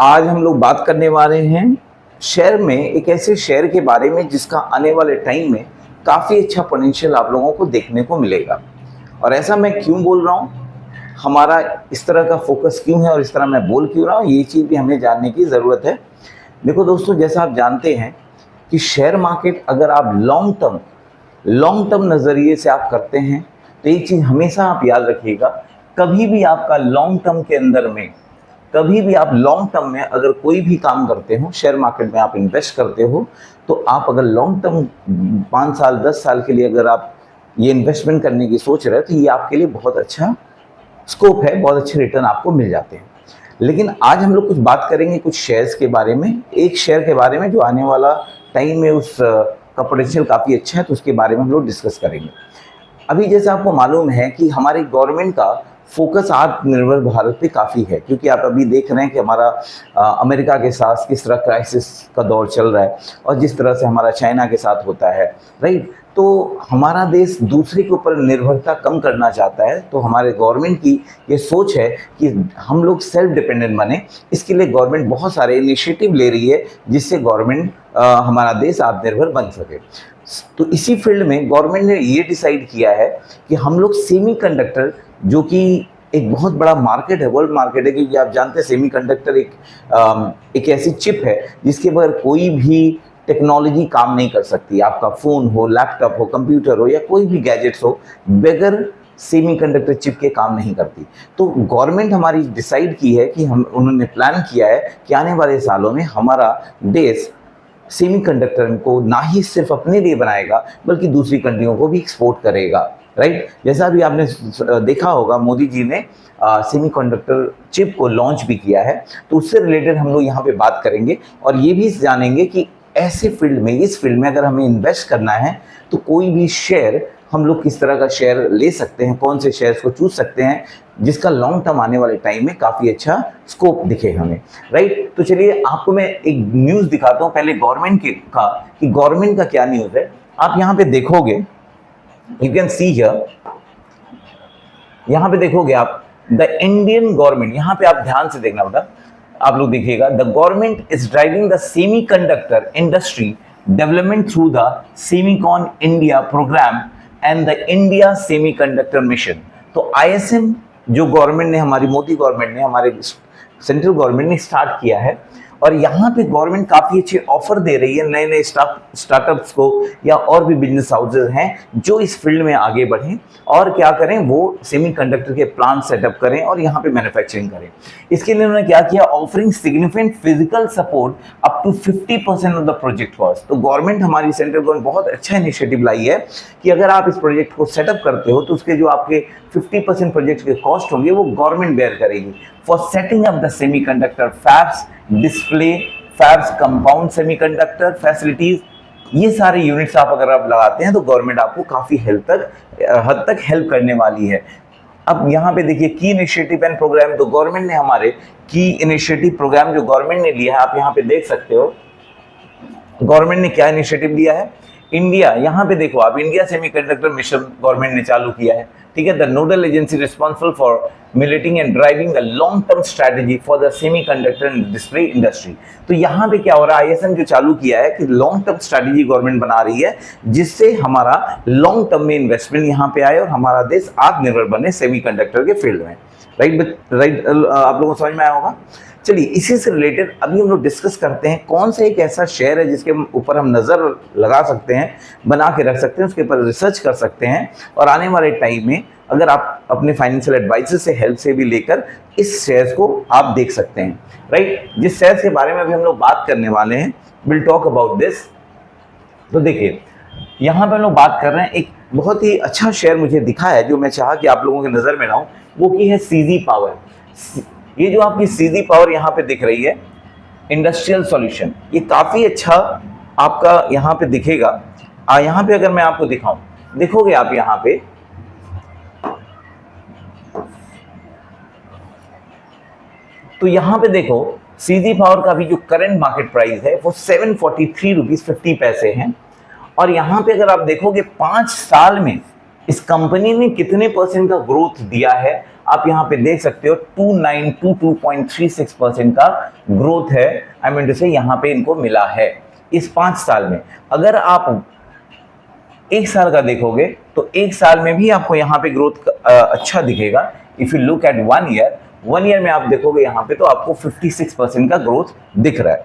आज हम लोग बात करने वाले हैं शेयर में, एक ऐसे शेयर के बारे में जिसका आने वाले टाइम में काफ़ी अच्छा पोटेंशियल आप लोगों को देखने को मिलेगा। और ऐसा मैं क्यों बोल रहा हूँ, हमारा इस तरह का फोकस क्यों है और इस तरह मैं बोल क्यों रहा हूँ, ये चीज़ भी हमें जानने की ज़रूरत है। देखो दोस्तों, जैसा आप जानते हैं कि शेयर मार्केट अगर आप लॉन्ग टर्म नज़रिए से आप करते हैं तो एक चीज़ हमेशा आप याद रखिएगा, कभी भी आपका लॉन्ग टर्म के अंदर में, कभी भी आप लॉन्ग टर्म में अगर कोई भी काम करते हो, शेयर मार्केट में आप इन्वेस्ट करते हो, तो आप अगर लॉन्ग टर्म 5 साल 10 साल के लिए अगर आप ये इन्वेस्टमेंट करने की सोच रहे हो तो ये आपके लिए बहुत अच्छा स्कोप है, बहुत अच्छे रिटर्न आपको मिल जाते हैं। लेकिन आज हम लोग कुछ बात करेंगे कुछ शेयर्स के बारे में, एक शेयर के बारे में जो आने वाला टाइम में उस का पोटेंशियल काफ़ी अच्छा है, तो उसके बारे में हम लोग डिस्कस करेंगे। अभी जैसे आपको मालूम है कि हमारी गवर्नमेंट का फोकस आत्मनिर्भर भारत पे काफ़ी है, क्योंकि आप अभी देख रहे हैं कि हमारा अमेरिका के साथ किस तरह क्राइसिस का दौर चल रहा है और जिस तरह से हमारा चाइना के साथ होता है, राइट। तो हमारा देश दूसरे के ऊपर निर्भरता कम करना चाहता है, तो हमारे गवर्नमेंट की ये सोच है कि हम लोग सेल्फ डिपेंडेंट बने। इसके लिए गवर्नमेंट बहुत सारे इनिशिएटिव ले रही है जिससे गवर्नमेंट हमारा देश आत्मनिर्भर बन सके। तो इसी फील्ड में गवर्नमेंट ने ये डिसाइड किया है कि हम लोग सेमीकंडक्टर, जो कि एक बहुत बड़ा मार्केट है, वर्ल्ड मार्केट है, क्योंकि आप जानते हैं सेमीकंडक्टर एक ऐसी चिप है जिसके बगैर कोई भी टेक्नोलॉजी काम नहीं कर सकती। आपका फ़ोन हो, लैपटॉप हो, कंप्यूटर हो या कोई भी गैजेट्स हो, बगैर सेमीकंडक्टर चिप के काम नहीं करती। तो गवर्नमेंट हमारी डिसाइड की है कि उन्होंने प्लान किया है कि आने वाले सालों में हमारा देश सेमीकंडक्टर को ना ही सिर्फ अपने लिए बनाएगा बल्कि दूसरी कंट्रियों को भी एक्सपोर्ट करेगा, राइट। जैसा भी आपने देखा होगा, मोदी जी ने सेमीकंडक्टर चिप को लॉन्च भी किया है, तो उससे रिलेटेड हम लोग यहाँ पे बात करेंगे और ये भी जानेंगे कि ऐसे फील्ड में, इस फील्ड में अगर हमें इन्वेस्ट करना है तो कोई भी शेयर हम लोग किस तरह का शेयर ले सकते हैं, कौन से शेयर्स को चूज सकते हैं जिसका लॉन्ग टर्म आने वाले टाइम में काफ़ी अच्छा स्कोप दिखे हमें, राइट। तो चलिए आपको मैं एक न्यूज़ दिखाता हूँ पहले गवर्नमेंट का, कि गवर्नमेंट का क्या न्यूज़ है। आप यहाँ पे देखोगे, यू कैन सी हियर, यहाँ पे देखोगे आप द इंडियन गवर्नमेंट, यहाँ पे आप ध्यान से देखना बेटा, आप लोग देखिएगा, the government is driving the semiconductor industry development through the semicon India programme and the India semiconductor mission. तो ISM जो गवर्नमेंट ने, हमारी मोदी गवर्नमेंट ने, हमारे सेंट्रल गवर्नमेंट ने स्टार्ट किया है, और यहाँ पे गवर्नमेंट काफ़ी अच्छे ऑफर दे रही है नए नए स्टार्टअप्स को या और भी बिजनेस हाउसेज हैं जो इस फील्ड में आगे बढ़ें और क्या करें, वो सेमीकंडक्टर के प्लांट सेटअप करें और यहाँ पे मैन्युफैक्चरिंग करें। इसके लिए उन्होंने क्या किया, offering significant physical support up to 50% of the project cost. तो गवर्नमेंट, हमारी सेंट्रल गवर्नमेंट बहुत अच्छा इनिशिएटिव लाई है कि अगर आप इस प्रोजेक्ट को सेटअप करते हो तो उसके जो आपके 50% प्रोजेक्ट के कॉस्ट होंगे वो गवर्नमेंट बेयर करेगी। For setting up the semiconductor fabs, display fabs, compound semiconductor facilities, ये सारे यूनिट्स आप अगर आप लगाते हैं तो गवर्नमेंट आपको काफ़ी हद तक हेल्प करने वाली है। अब यहाँ पे देखिए की इनिशिएटिव एंड प्रोग्राम, तो गवर्नमेंट ने हमारे की इनिशिएटिव प्रोग्राम जो गवर्नमेंट ने लिया है, आप यहाँ पे देख सकते हो गवर्नमेंट ने क्या इनिशिएटिव लिया है। इंडिया, यहाँ पे देखो आप, इंडिया सेमीकंडक्टर मिशन गवर्नमेंट ने चालू किया है, ठीक है। The nodal agency responsible for militating and driving a long term strategy for the semiconductor and display industry. तो यहाँ पे क्या हो रहा है, ISM जो चालू किया है कि लॉन्ग टर्म स्ट्रेटेजी गवर्नमेंट बना रही है जिससे हमारा लॉन्ग टर्म में इन्वेस्टमेंट यहाँ पे आए और हमारा देश आत्मनिर्भर बने सेमीकंडक्टर के फील्ड में, राइट। आप लोगों को समझ में आया होगा। चलिए इसी से रिलेटेड अभी हम लोग डिस्कस करते हैं कौन सा एक ऐसा शेयर है जिसके ऊपर हम नज़र लगा सकते हैं, बना के रख सकते हैं, उसके ऊपर रिसर्च कर सकते हैं और आने वाले टाइम में अगर आप अपने फाइनेंशियल एडवाइजर से हेल्प से भी लेकर इस शेयर्स को आप देख सकते हैं, राइट। जिस शेयर्स के बारे में अभी हम लोग बात करने वाले हैं, विल टॉक अबाउट दिस। तो देखिए यहाँ पर हम लोग बात कर रहे हैं, एक बहुत ही अच्छा शेयर मुझे दिखा है जो मैं चाहा कि आप लोगों के नज़र में लाऊं, वो की है CG पावर। ये जो आपकी CG पावर यहाँ पे दिख रही है, इंडस्ट्रियल सॉल्यूशन, ये काफ़ी अच्छा आपका यहाँ पे दिखेगा। यहाँ पे अगर मैं आपको दिखाऊं, देखोगे आप यहाँ पे, तो यहाँ पे देखो CG पावर का भी जो करंट मार्केट प्राइस है वो 743 रुपीज 50 पैसे हैं। और यहाँ पे अगर आप देखोगे 5 साल में इस कंपनी ने कितने % का ग्रोथ दिया है, आप यहाँ पे देख सकते हो 2922.36% का ग्रोथ है, आई मीन टू से यहाँ पे इनको मिला है इस 5 साल में। अगर आप 1 साल का देखोगे तो 1 साल में भी आपको यहाँ पे ग्रोथ अच्छा दिखेगा। If you look at 1 year में आप देखोगे यहाँ पे तो आपको 56% का ग्रोथ दिख रहा है,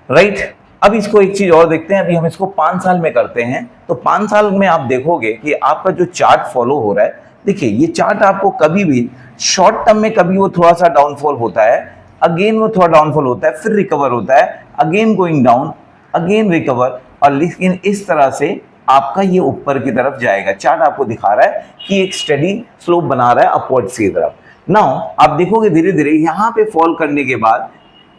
राइट। अब इसको एक चीज और देखते हैं, अभी हम इसको 5 साल में करते हैं तो 5 साल में आप देखोगे कि आपका जो चार्ट फॉलो हो रहा है, देखिए ये चार्ट आपको कभी भी शॉर्ट टर्म में कभी वो थोड़ा सा डाउनफॉल होता है, अगेन वो थोड़ा डाउनफॉल होता है, फिर रिकवर होता है, again going down, again recover, और लेकिन इस तरह से आपका ये ऊपर की तरफ जाएगा। चार्ट आपको दिखा रहा है कि एक स्टेडी स्लोप बना रहा है अपवर्ड्स की तरफ। नाउ आप देखोगे धीरे धीरे यहाँ पे फॉल करने के बाद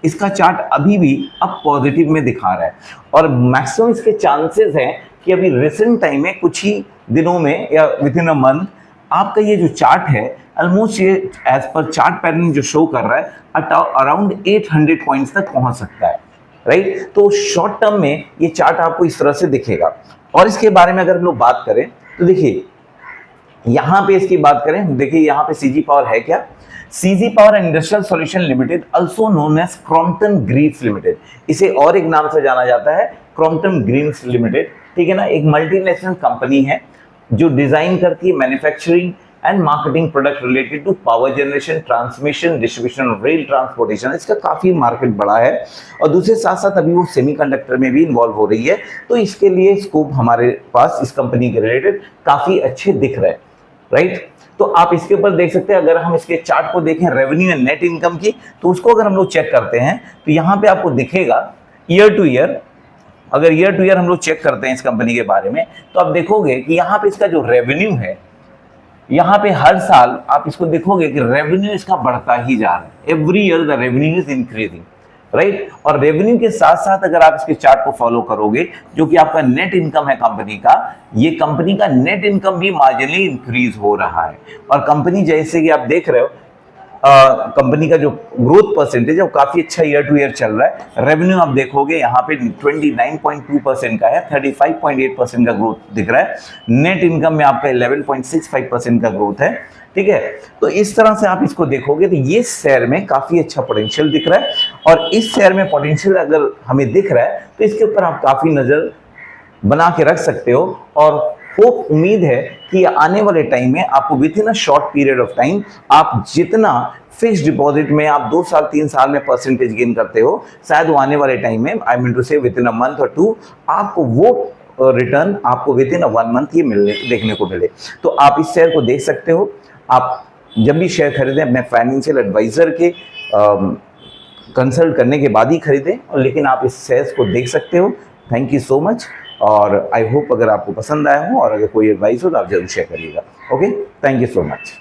इसका चार्ट अभी भी अब पॉजिटिव में दिखा रहा है, और मैक्सिमम इसके चांसेस हैं कि अभी रिसेंट टाइम में कुछ ही दिनों में या विद इन अ मंथ आपका ये जो चार्ट है ऑलमोस्ट ये एज पर चार्ट पैटर्न जो शो कर रहा है अराउंड 800 पॉइंट्स तक पहुंच सकता है, राइट। तो शॉर्ट टर्म में ये चार्ट आपको इस तरह से दिखेगा। और इसके बारे में अगर हम लोग बात करें तो देखिए यहां पे इसकी बात करें, देखिए यहां पे सीजी पावर है क्या, CG power and industrial solution limited also known as Crompton Greaves limited, इसे और एक नाम से जाना जाता है क्रॉम्पटन ग्रीव्स लिमिटेड, ठीक है ना। एक मल्टीनेशनल कंपनी है जो डिजाइन करती है manufacturing and marketing product related to power generation, transmission, distribution और रेल ट्रांसपोर्टेशन। इसका काफी मार्केट बड़ा है, और दूसरे साथ साथ अभी वो सेमीकंडक्टर में भी इन्वॉल्व हो रही है, तो इसके लिए स्कोप हमारे पास इस कंपनी के रिलेटेड काफी अच्छे दिख रहे हैं, राइट। तो आप इसके ऊपर देख सकते हैं, अगर हम इसके चार्ट को देखें रेवेन्यू एंड नेट इनकम की, तो उसको अगर हम लोग चेक करते हैं तो यहाँ पे आपको दिखेगा ईयर टू ईयर, अगर ईयर टू ईयर हम लोग चेक करते हैं इस कंपनी के बारे में तो आप देखोगे कि यहाँ पे इसका जो रेवेन्यू है, यहाँ पे हर साल आप इसको देखोगे कि रेवेन्यू इसका बढ़ता ही जा रहा है, every year the revenue is increasing, right. और रेवेन्यू के साथ साथ अगर आप इसके चार्ट को फॉलो करोगे, जो कि आपका नेट इनकम है कंपनी का, ये कंपनी का नेट इनकम भी मार्जिनली इंक्रीज हो रहा है। और कंपनी जैसे कि आप देख रहे हो कंपनी का जो ग्रोथ परसेंटेज है वो काफी अच्छा ईयर टू ईयर चल रहा है। रेवेन्यू आप देखोगे यहाँ पे 29.2% का है, 35.8% का ग्रोथ दिख रहा है। नेट इनकम में आपका 11.65% का ग्रोथ है, ठीक है। तो इस तरह से आप इसको देखोगे तो ये शेयर में काफी अच्छा पोटेंशियल दिख रहा है, और इस शेयर में पोटेंशियल अगर हमें दिख रहा है तो इसके ऊपर आप काफी नजर बना के रख सकते हो। और होप उम्मीद है कि आने वाले टाइम में आपको with in a short period of time आप जितना फिक्स्ड डिपॉजिट में आप 2 साल 3 साल में परसेंटेज गेन करते हो, शायद वो आने वाले टाइम में आई मीन टू से विद इन अ मंथ और 2 आपको वो रिटर्न आपको विद इन अ 1 मंथ ये देखने को मिले। तो आप इस शेयर को देख सकते हो। आप जब भी शेयर खरीदें अपने फाइनेंशियल एडवाइजर के कंसल्ट करने के बाद ही खरीदें, लेकिन आप इस शेयर्स को देख सकते हो। थैंक यू सो मच, और आई होप अगर आपको पसंद आया हो और अगर कोई एडवाइस हो तो आप जरूर शेयर करिएगा। Okay, thank you so much.